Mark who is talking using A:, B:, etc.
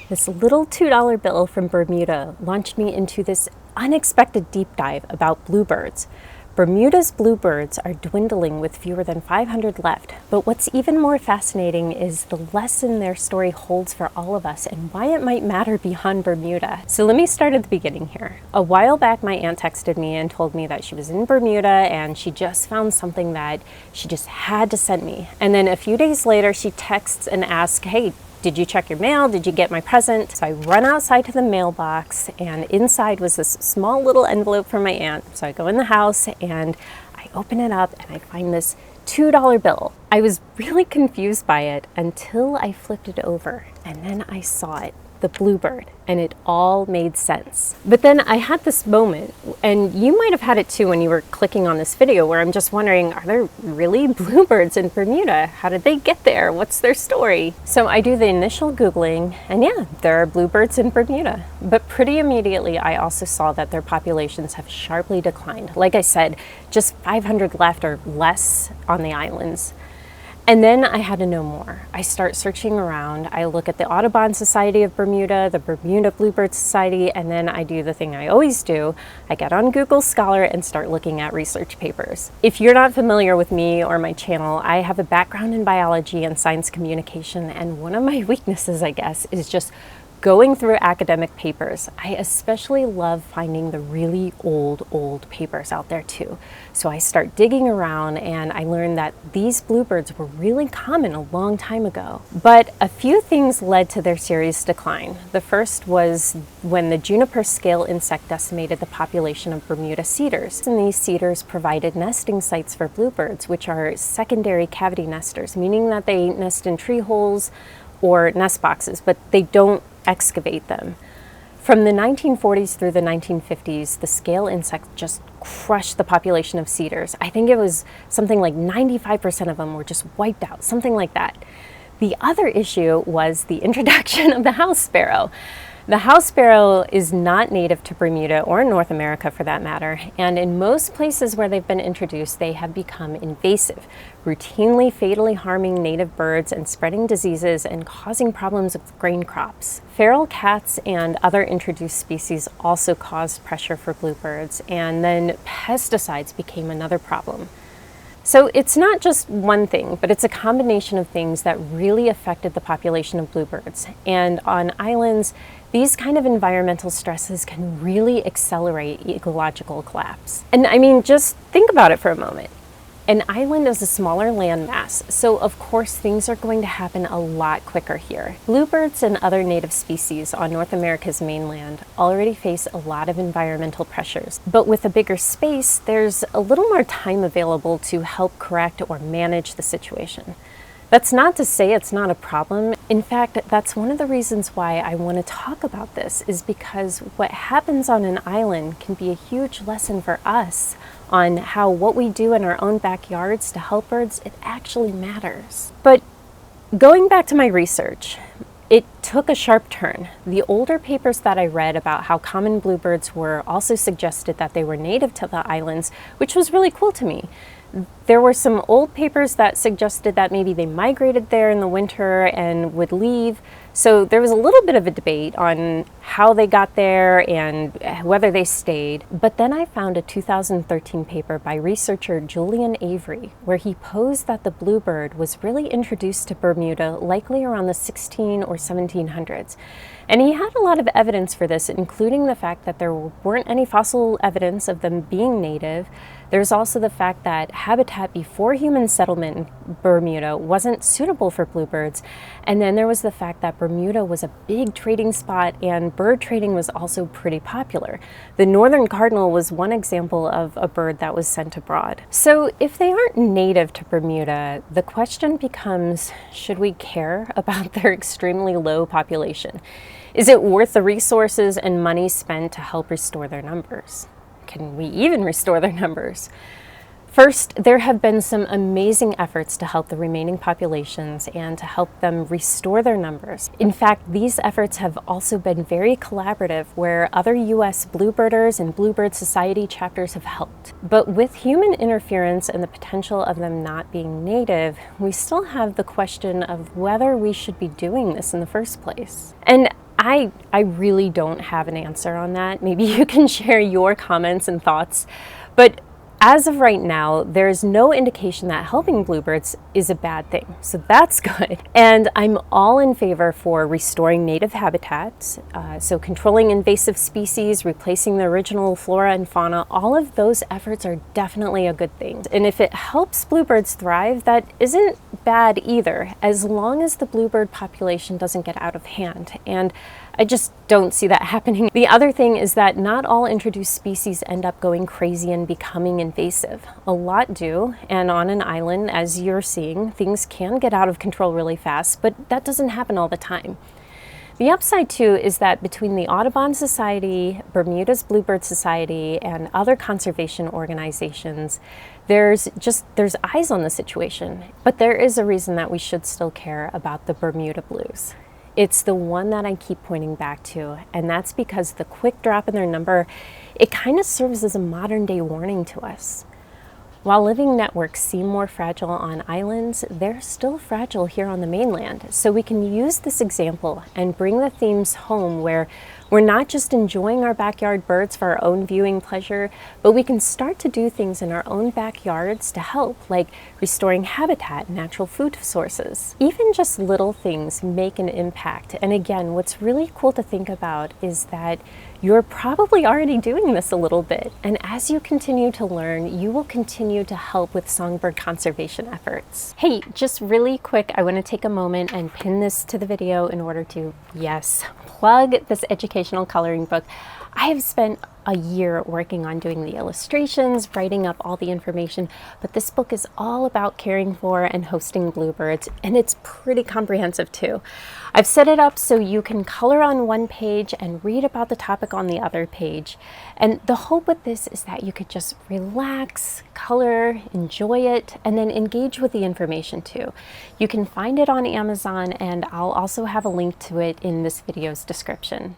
A: This little $2 bill from Bermuda launched me into this unexpected deep dive about bluebirds. Bermuda's bluebirds are dwindling with fewer than 500 left, but what's even more fascinating is the lesson their story holds for all of us and why it might matter beyond Bermuda. So let me start at the beginning here. A while back, my aunt texted me and told me that she was in Bermuda and she just found something that she just had to send me. And then a few days later, she texts and asks, "Hey, did you check your mail? Did you get my present?" So I run outside to the mailbox, and inside was this small little envelope from my aunt. So I go in the house and I open it up and I find this $2 bill. I was really confused by it until I flipped it over, and then I saw it, the bluebird, and it all made sense. But then I had this moment, and you might have had it too when you were clicking on this video, where I'm just wondering, are there really bluebirds in Bermuda? How did they get there? What's their story? So I do the initial Googling, and yeah, there are bluebirds in Bermuda. But pretty immediately, I also saw that their populations have sharply declined. Like I said, just 500 left or less on the islands. And then I had to know more. I start searching around. I look at the Audubon Society of Bermuda, the Bermuda Bluebird Society, and then I do the thing I always do. I get on Google Scholar and start looking at research papers. If you're not familiar with me or my channel, I have a background in biology and science communication, and one of my weaknesses, I guess, is just going through academic papers. I especially love finding the really old papers out there too. So I start digging around and I learned that these bluebirds were really common a long time ago. But a few things led to their serious decline. The first was when the juniper scale insect decimated the population of Bermuda cedars. And these cedars provided nesting sites for bluebirds, which are secondary cavity nesters, meaning that they nest in tree holes or nest boxes, but they don't excavate them. From the 1940s through the 1950s, the scale insect just crushed the population of cedars. I think it was something like 95% of them were just wiped out, something like that. The other issue was the introduction of the house sparrow. The house sparrow is not native to Bermuda or North America for that matter, and in most places where they've been introduced, they have become invasive, routinely fatally harming native birds and spreading diseases and causing problems with grain crops. Feral cats and other introduced species also caused pressure for bluebirds, and then pesticides became another problem. So it's not just one thing, but it's a combination of things that really affected the population of bluebirds. And on islands, these kind of environmental stresses can really accelerate ecological collapse. And I mean, just think about it for a moment. An island is a smaller landmass, so of course things are going to happen a lot quicker here. Bluebirds and other native species on North America's mainland already face a lot of environmental pressures, but with a bigger space, there's a little more time available to help correct or manage the situation. That's not to say it's not a problem. In fact, that's one of the reasons why I want to talk about this, is because what happens on an island can be a huge lesson for us on how what we do in our own backyards to help birds, it actually matters. But going back to my research, it took a sharp turn. The older papers that I read about how common bluebirds were also suggested that they were native to the islands, which was really cool to me. There were some old papers that suggested that maybe they migrated there in the winter and would leave. So there was a little bit of a debate on how they got there and whether they stayed. But then I found a 2013 paper by researcher Julian Avery, where he posed that the bluebird was really introduced to Bermuda likely around the 16 or 1700s. And he had a lot of evidence for this, including the fact that there weren't any fossil evidence of them being native. There's also the fact that habitat before human settlement in Bermuda wasn't suitable for bluebirds. And then there was the fact that Bermuda was a big trading spot and bird trading was also pretty popular. The northern cardinal was one example of a bird that was sent abroad. So if they aren't native to Bermuda, the question becomes, should we care about their extremely low population? Is it worth the resources and money spent to help restore their numbers? Can we even restore their numbers? First, there have been some amazing efforts to help the remaining populations and to help them restore their numbers. In fact, these efforts have also been very collaborative, where other U.S. Bluebirders and Bluebird Society chapters have helped. But with human interference and the potential of them not being native, we still have the question of whether we should be doing this in the first place. And I really don't have an answer on that. Maybe you can share your comments and thoughts, but as of right now, there's no indication that helping bluebirds is a bad thing, so that's good. And I'm all in favor for restoring native habitats, so controlling invasive species, replacing the original flora and fauna. All of those efforts are definitely a good thing. And if it helps bluebirds thrive, that isn't bad either, as long as the bluebird population doesn't get out of hand. And I just don't see that happening. The other thing is that not all introduced species end up going crazy and becoming invasive. A lot do, and on an island, as you're seeing, things can get out of control really fast, but that doesn't happen all the time. The upside too is that between the Audubon Society, Bermuda's Bluebird Society, and other conservation organizations, there's eyes on the situation. But there is a reason that we should still care about the Bermuda blues. It's the one that I keep pointing back to, and that's because the quick drop in their number, it kind of serves as a modern day warning to us. While living networks seem more fragile on islands, they're still fragile here on the mainland. So we can use this example and bring the themes home, where we're not just enjoying our backyard birds for our own viewing pleasure, but we can start to do things in our own backyards to help, like restoring habitat, natural food sources. Even just little things make an impact. And again, what's really cool to think about is that you're probably already doing this a little bit. And as you continue to learn, you will continue to help with songbird conservation efforts. Hey, just really quick, I want to take a moment and pin this to the video in order to, yes, plug this educational coloring book. I have spent a year working on doing the illustrations, writing up all the information, but this book is all about caring for and hosting bluebirds, and it's pretty comprehensive too. I've set it up so you can color on one page and read about the topic on the other page. And the hope with this is that you could just relax, color, enjoy it, and then engage with the information too. You can find it on Amazon, and I'll also have a link to it in this video's description.